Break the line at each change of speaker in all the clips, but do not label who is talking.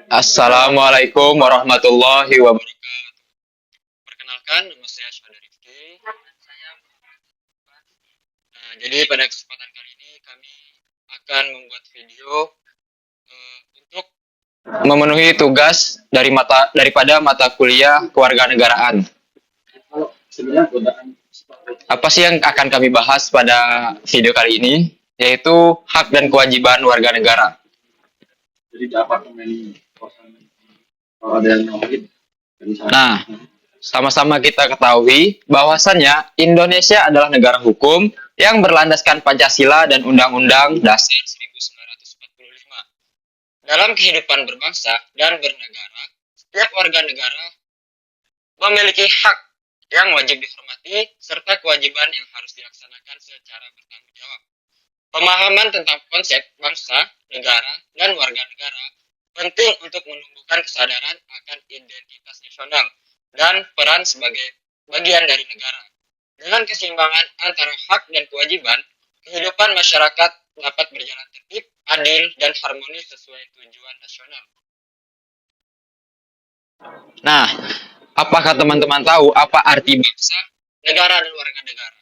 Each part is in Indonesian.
Assalamualaikum warahmatullahi wabarakatuh. Perkenalkan, nama saya Syahda Rifki. Jadi pada kesempatan kali ini kami akan membuat video untuk memenuhi tugas daripada mata kuliah kewarganegaraan. Apa sih yang akan kami bahas pada video kali ini? Yaitu hak dan kewajiban warga negara. Nah, sama-sama kita ketahui bahwasannya Indonesia adalah negara hukum yang berlandaskan Pancasila dan Undang-Undang Dasar 1945. Dalam kehidupan berbangsa dan bernegara, setiap warga negara memiliki hak yang wajib dihormati serta kewajiban yang harus dilaksanakan secara bertanggung jawab. Pemahaman tentang konsep bangsa, negara, dan warga negara penting untuk menumbuhkan kesadaran akan identitas nasional dan peran sebagai bagian dari negara. Dengan keseimbangan antara hak dan kewajiban, kehidupan masyarakat dapat berjalan tertib, adil, dan harmonis sesuai tujuan nasional. Nah, apakah teman-teman tahu apa arti bangsa, negara, dan warga negara?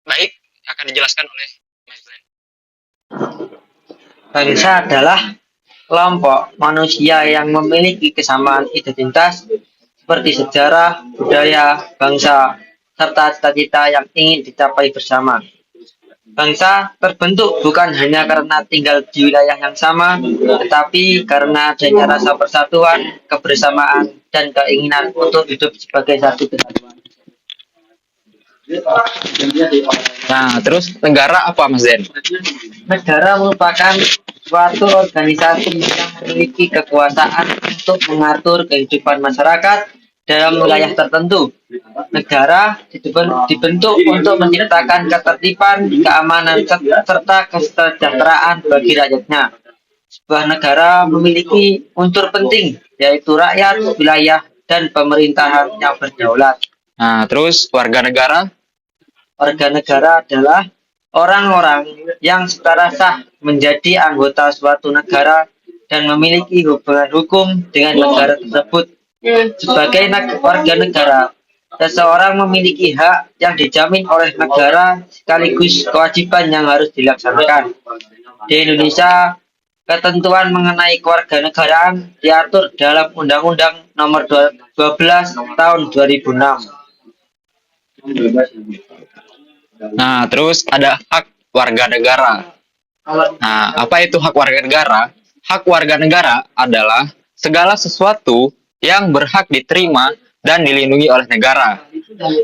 Baik, akan dijelaskan oleh Mas Glenn.
Bangsa adalah kelompok manusia yang memiliki kesamaan identitas seperti sejarah, budaya, bangsa, serta cita-cita yang ingin dicapai bersama. Bangsa terbentuk bukan hanya karena tinggal di wilayah yang sama, tetapi karena adanya rasa persatuan, kebersamaan, dan keinginan untuk hidup sebagai satu kesatuan.
Nah, terus negara apa, Mas Zen?
Negara merupakan suatu organisasi yang memiliki kekuasaan untuk mengatur kehidupan masyarakat dalam wilayah tertentu. Negara dibentuk untuk menciptakan ketertiban, keamanan, serta kesejahteraan bagi rakyatnya. Sebuah negara memiliki unsur penting, yaitu rakyat, wilayah, dan pemerintahan yang berdaulat.
Nah, terus warga negara?
Warga negara adalah orang-orang yang secara sah menjadi anggota suatu negara dan memiliki hubungan hukum dengan negara tersebut. Sebagai warga negara, seseorang memiliki hak yang dijamin oleh negara sekaligus kewajiban yang harus dilaksanakan. Di Indonesia, ketentuan mengenai kewarganegaraan diatur dalam Undang-Undang Nomor 12 Tahun 2006.
Nah, terus ada hak warga negara. Nah, apa itu hak warga negara? Hak warga negara adalah segala sesuatu yang berhak diterima dan dilindungi oleh negara.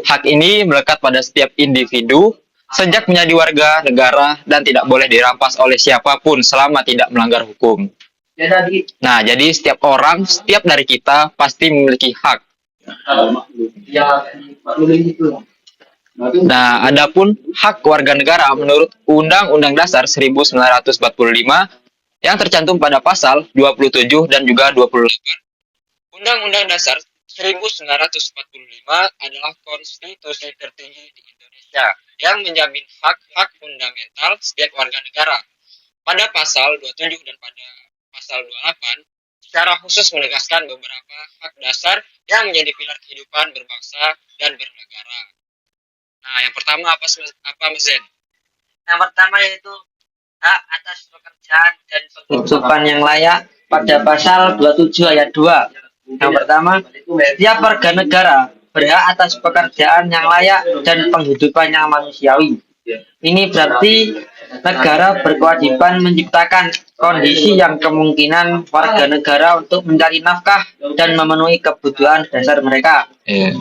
Hak ini melekat pada setiap individu sejak menjadi warga negara dan tidak boleh dirampas oleh siapapun selama tidak melanggar hukum. Nah, jadi setiap orang, setiap dari kita pasti memiliki hak. Nah, adapun hak warga negara menurut Undang-Undang Dasar 1945 yang tercantum pada pasal 27 dan juga 28. Undang-Undang Dasar 1945 adalah konstitusi tertinggi di Indonesia yang menjamin hak-hak fundamental setiap warga negara. Pada pasal 27 dan pada pasal 28 secara khusus menegaskan beberapa hak dasar yang menjadi pilar kehidupan berbangsa dan bernegara. Nah, yang pertama apa Mas Zen?
Yang pertama yaitu hak atas pekerjaan dan penghidupan yang layak pada pasal 27 ayat 2. Yang pertama, setiap warga negara berhak atas pekerjaan yang layak dan penghidupan yang manusiawi. Ini berarti negara berkewajiban menciptakan kondisi yang kemungkinan warga negara untuk mencari nafkah dan memenuhi kebutuhan dasar mereka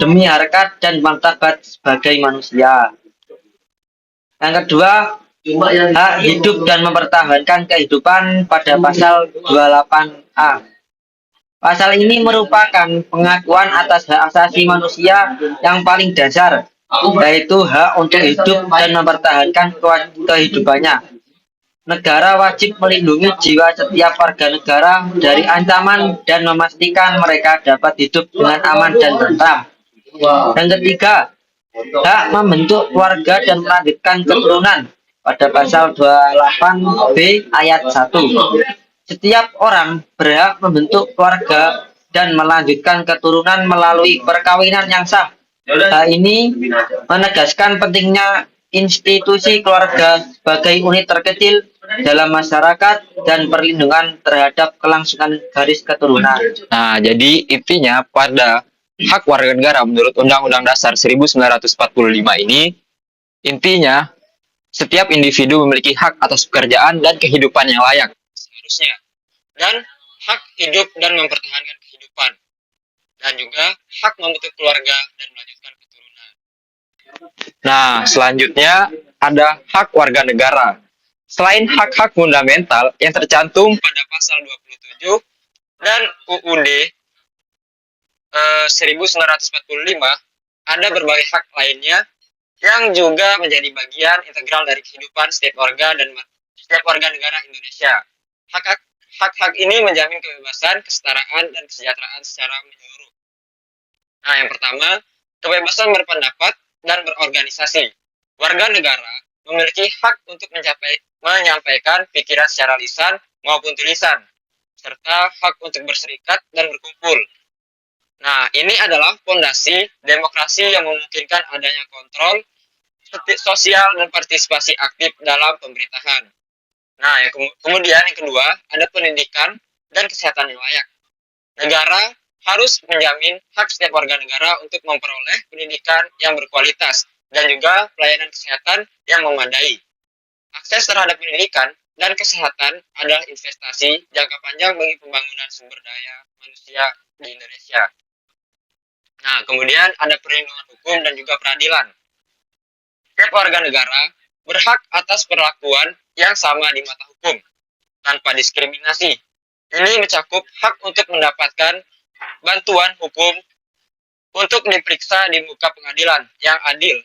demi harkat dan martabat sebagai manusia. Yang kedua, hak hidup dan mempertahankan kehidupan pada pasal 28A. Pasal ini merupakan pengakuan atas hak asasi manusia yang paling dasar, yaitu hak untuk hidup dan mempertahankan kehidupannya. Negara wajib melindungi jiwa setiap warga negara dari ancaman dan memastikan mereka dapat hidup dengan aman dan tentram. Yang ketiga, hak membentuk keluarga dan melanjutkan keturunan pada pasal 28B ayat 1. Setiap orang berhak membentuk keluarga dan melanjutkan keturunan melalui perkawinan yang sah. Hal ini menegaskan pentingnya institusi keluarga sebagai unit terkecil dalam masyarakat dan perlindungan terhadap kelangsungan garis keturunan.
Nah, jadi intinya pada hak warga negara menurut Undang-Undang Dasar 1945 ini, intinya setiap individu memiliki hak atas pekerjaan dan kehidupan yang layak seharusnya, dan hak hidup dan mempertahankan kehidupan, dan juga hak membentuk keluarga dan melanjutkan keturunan. Nah, selanjutnya ada hak warga negara. Selain hak-hak fundamental yang tercantum pada pasal 27 dan UUD 1945, ada berbagai hak lainnya yang juga menjadi bagian integral dari kehidupan setiap warga negara Indonesia. Hak-hak ini menjamin kebebasan, kesetaraan, dan kesejahteraan secara menyeluruh. Nah, yang pertama, kebebasan berpendapat dan berorganisasi. Warga negara memiliki hak untuk menyampaikan pikiran secara lisan maupun tulisan, serta hak untuk berserikat dan berkumpul. Nah, ini adalah fondasi demokrasi yang memungkinkan adanya kontrol sosial dan partisipasi aktif dalam pemerintahan. Nah, kemudian yang kedua, ada pendidikan dan kesehatan yang layak. Negara harus menjamin hak setiap warga negara untuk memperoleh pendidikan yang berkualitas dan juga pelayanan kesehatan yang memadai. Akses terhadap pendidikan dan kesehatan adalah investasi jangka panjang bagi pembangunan sumber daya manusia di Indonesia. Nah, kemudian ada perlindungan hukum dan juga peradilan. Setiap warga negara berhak atas perlakuan yang sama di mata hukum, tanpa diskriminasi. Ini mencakup hak untuk mendapatkan bantuan hukum untuk diperiksa di muka pengadilan yang adil,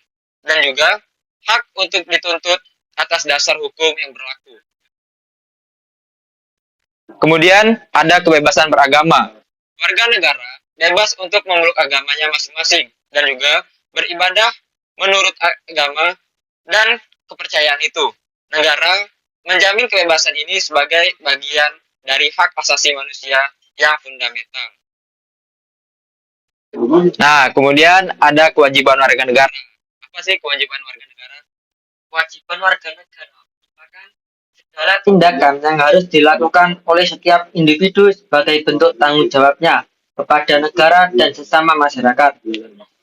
dan juga hak untuk dituntut atas dasar hukum yang berlaku. Kemudian ada kebebasan beragama. Warga negara bebas untuk memeluk agamanya masing-masing dan juga beribadah menurut agama dan kepercayaan itu. Negara menjamin kebebasan ini sebagai bagian dari hak asasi manusia yang fundamental. Nah, kemudian ada kewajiban warga negara. Apa sih kewajiban warga negara?
Kewajiban warga negara merupakan segala tindakan yang harus dilakukan oleh setiap individu sebagai bentuk tanggung jawabnya kepada negara dan sesama masyarakat.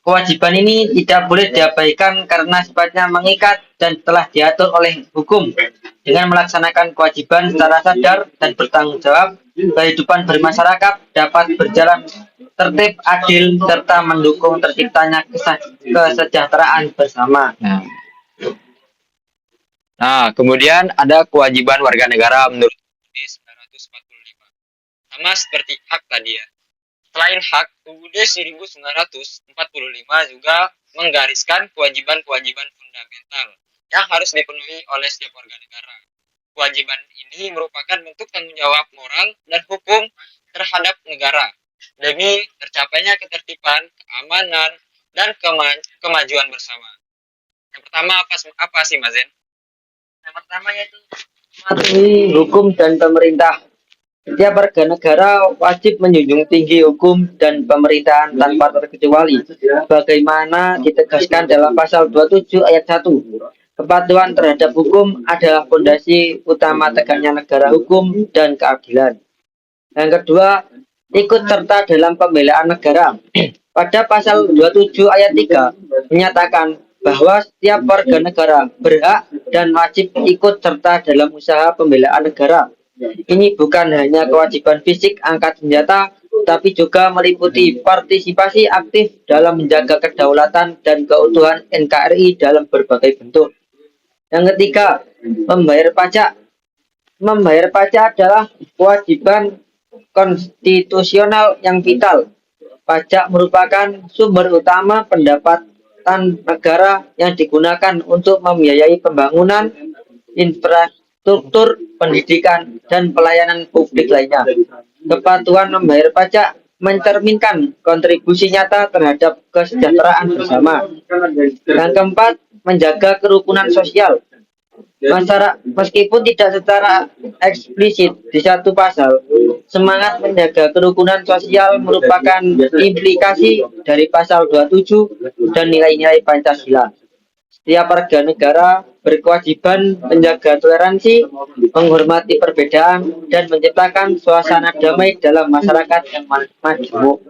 Kewajiban ini tidak boleh diabaikan karena sifatnya mengikat dan telah diatur oleh hukum. Dengan melaksanakan kewajiban secara sadar dan bertanggung jawab, kehidupan bermasyarakat dapat berjalan tertib, adil, serta mendukung terciptanya kesejahteraan bersama.
Nah, kemudian ada kewajiban warga negara menurut UUD 1945. Sama seperti hak tadi ya. Selain hak, UUD 1945 juga menggariskan kewajiban-kewajiban fundamental yang harus dipenuhi oleh setiap warga negara. Kewajiban ini merupakan bentuk tanggung jawab moral dan hukum terhadap negara demi tercapainya ketertiban, keamanan, dan kemajuan bersama. Yang pertama apa sih, Mas Zen?
Yang pertama yaitu mematuhi hukum dan pemerintah. Setiap warga negara wajib menjunjung tinggi hukum dan pemerintahan tanpa terkecuali, bagaimana ditegaskan dalam pasal 27 ayat 1. Kepatuhan terhadap hukum adalah fondasi utama tegaknya negara hukum dan keadilan. Yang kedua, ikut serta dalam pembelaan negara. Pada pasal 27 ayat 3 menyatakan bahwa setiap warga negara berhak dan wajib ikut serta dalam usaha pembelaan negara. Ini bukan hanya kewajiban fisik angkat senjata, tapi juga meliputi partisipasi aktif dalam menjaga kedaulatan dan keutuhan NKRI dalam berbagai bentuk. Yang ketiga, membayar pajak. Membayar pajak adalah kewajiban konstitusional yang vital. Pajak merupakan sumber utama pendapatan negara yang digunakan untuk membiayai pembangunan infrastruktur, pendidikan, dan pelayanan publik lainnya. Kepatuhan membayar pajak mencerminkan kontribusi nyata terhadap kesejahteraan bersama. Yang keempat, menjaga kerukunan sosial. Meskipun tidak secara eksplisit di satu pasal, semangat menjaga kerukunan sosial merupakan implikasi dari pasal 27 dan nilai-nilai Pancasila. Setiap warga negara berkewajiban menjaga toleransi, menghormati perbedaan, dan menciptakan suasana damai dalam masyarakat yang majemuk.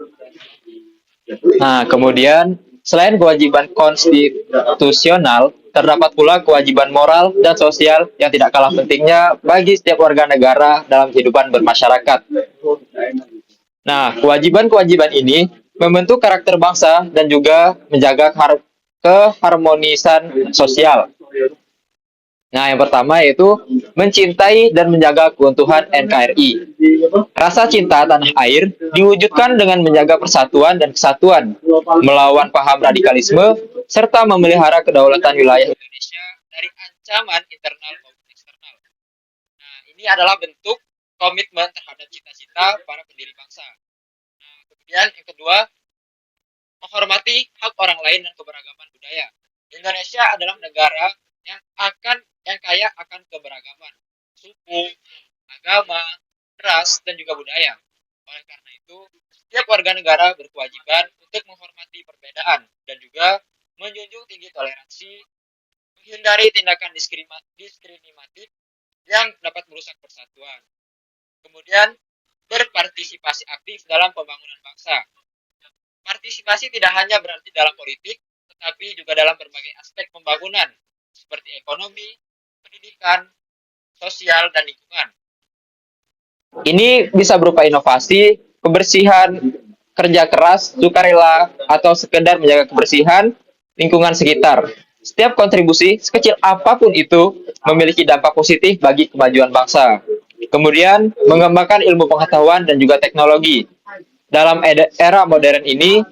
Nah, kemudian selain kewajiban konstitusional, terdapat pula kewajiban moral dan sosial yang tidak kalah pentingnya bagi setiap warga negara dalam kehidupan bermasyarakat. Nah, kewajiban-kewajiban ini membentuk karakter bangsa dan juga menjaga keharmonisan sosial. Nah, yang pertama yaitu mencintai dan menjaga keutuhan NKRI. Rasa cinta tanah air diwujudkan dengan menjaga persatuan dan kesatuan, melawan paham radikalisme, serta memelihara kedaulatan wilayah Indonesia dari ancaman internal maupun eksternal. Nah, ini adalah bentuk komitmen terhadap cita-cita para pendiri bangsa. Nah, kemudian yang kedua, menghormati hak orang lain dan keberagaman budaya. Indonesia adalah negara yang kaya akan keberagaman suku, agama, ras, dan juga budaya. Oleh karena itu, setiap warga negara berkewajiban untuk menghormati perbedaan dan juga menjunjung tinggi toleransi, menghindari tindakan diskriminatif yang dapat merusak persatuan. Kemudian, berpartisipasi aktif dalam pembangunan bangsa. Partisipasi tidak hanya berarti dalam politik, tetapi juga dalam berbagai aspek pembangunan, seperti ekonomi, pendidikan, sosial, dan lingkungan. Ini bisa berupa inovasi, kebersihan, kerja keras, sukarela, atau sekedar menjaga kebersihan lingkungan sekitar. Setiap kontribusi, sekecil apapun itu, memiliki dampak positif bagi kemajuan bangsa. Kemudian, mengembangkan ilmu pengetahuan dan juga teknologi. Dalam era modern ini,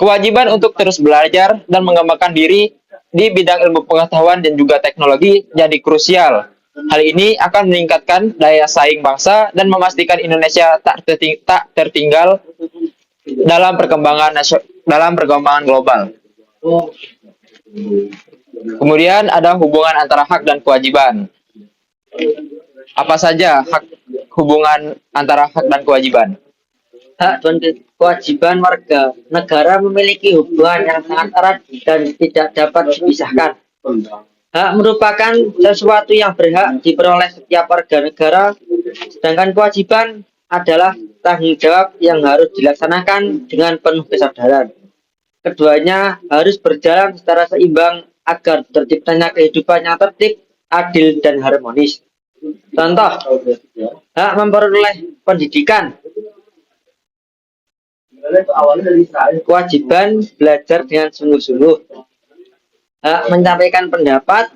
kewajiban untuk terus belajar dan mengembangkan diri di bidang ilmu pengetahuan dan juga teknologi jadi krusial. Hal ini akan meningkatkan daya saing bangsa dan memastikan Indonesia tak tertinggal dalam perkembangan global. Kemudian ada hubungan antara hak dan kewajiban. Apa saja hubungan antara hak dan kewajiban?
Hak dan kewajiban warga negara memiliki hubungan yang sangat erat dan tidak dapat dipisahkan. Hak merupakan sesuatu yang berhak diperoleh setiap warga negara, sedangkan kewajiban adalah tanggung jawab yang harus dilaksanakan dengan penuh kesadaran. Keduanya harus berjalan secara seimbang agar terciptanya kehidupan yang tertib, adil, dan harmonis. Contoh, hak memperoleh pendidikan, kewajiban belajar dengan sungguh-sungguh, hak menyampaikan pendapat,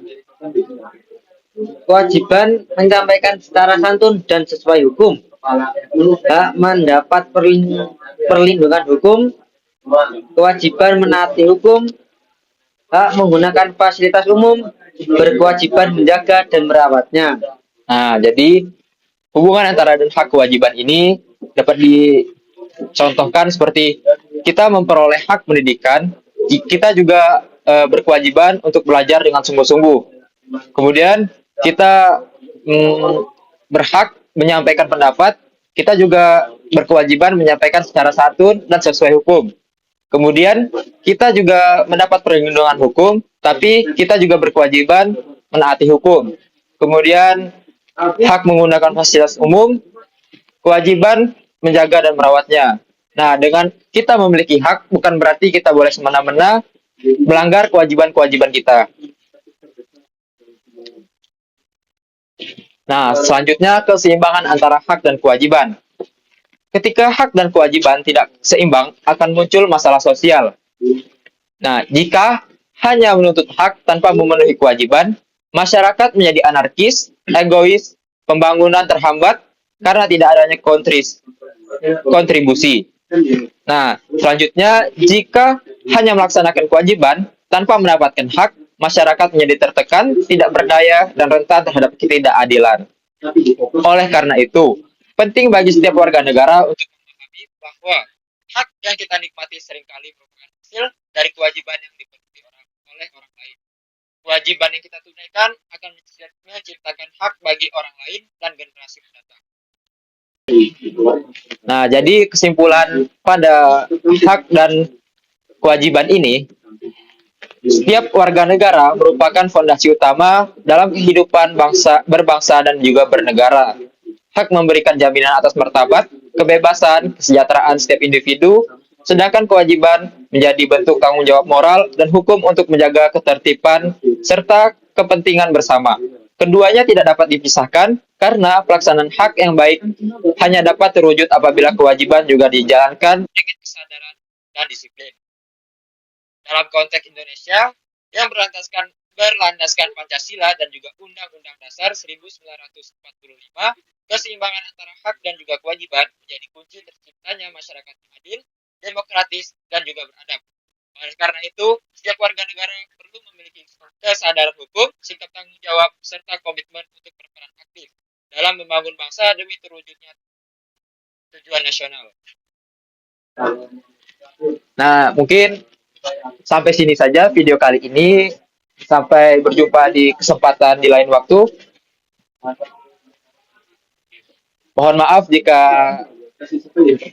kewajiban menyampaikan secara santun dan sesuai hukum, hak mendapat perlindungan hukum, kewajiban menaati hukum, hak menggunakan fasilitas umum, berkewajiban menjaga dan merawatnya.
Nah, jadi hubungan antara dan hak kewajiban ini dapat dicontohkan seperti kita memperoleh hak pendidikan, kita juga berkewajiban untuk belajar dengan sungguh-sungguh. Kemudian kita berhak menyampaikan pendapat, kita juga berkewajiban menyampaikan secara santun dan sesuai hukum. Kemudian kita juga mendapat perlindungan hukum, tapi kita juga berkewajiban menaati hukum. Kemudian hak menggunakan fasilitas umum, kewajiban menjaga dan merawatnya. Nah, dengan kita memiliki hak bukan berarti kita boleh semena-mena melanggar kewajiban-kewajiban kita. Nah, selanjutnya keseimbangan antara hak dan kewajiban. Ketika hak dan kewajiban tidak seimbang, akan muncul masalah sosial. Nah, jika hanya menuntut hak tanpa memenuhi kewajiban, masyarakat menjadi anarkis, egois, pembangunan terhambat karena tidak adanya kontribusi. Nah, selanjutnya, jika hanya melaksanakan kewajiban tanpa mendapatkan hak, masyarakat menjadi tertekan, tidak berdaya, dan rentan terhadap ketidakadilan. Oleh karena itu, penting bagi setiap warga negara untuk memahami bahwa hak yang kita nikmati seringkali merupakan hasil dari kewajiban yang dipenuhi oleh orang lain. kewajiban yang kita tunaikan akan menciptakan hak bagi orang lain dan generasi mendatang. Nah, jadi kesimpulan pada hak dan kewajiban ini, setiap warga negara merupakan fondasi utama dalam kehidupan berbangsa dan juga bernegara. Hak memberikan jaminan atas martabat, kebebasan, kesejahteraan setiap individu, sedangkan kewajiban menjadi bentuk tanggung jawab moral dan hukum untuk menjaga ketertiban serta kepentingan bersama. Keduanya tidak dapat dipisahkan karena pelaksanaan hak yang baik hanya dapat terwujud apabila kewajiban juga dijalankan dengan kesadaran dan disiplin. Dalam konteks Indonesia yang berlandaskan Pancasila dan juga Undang-Undang Dasar 1945, keseimbangan antara hak dan juga kewajiban menjadi kunci terciptanya masyarakat yang adil, demokratis, dan juga beradab. Oleh karena itu, setiap warga negara perlu memiliki kesadaran hukum, sikap tanggung jawab, serta komitmen untuk berperan aktif dalam membangun bangsa demi terwujudnya tujuan nasional. Nah, mungkin sampai sini saja video kali ini. Sampai berjumpa di kesempatan di lain waktu. Mohon maaf jika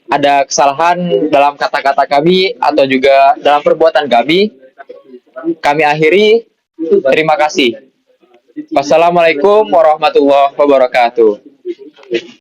ada kesalahan dalam kata-kata kami atau juga dalam perbuatan kami. Kami akhiri. Terima kasih. Wassalamualaikum warahmatullahi wabarakatuh.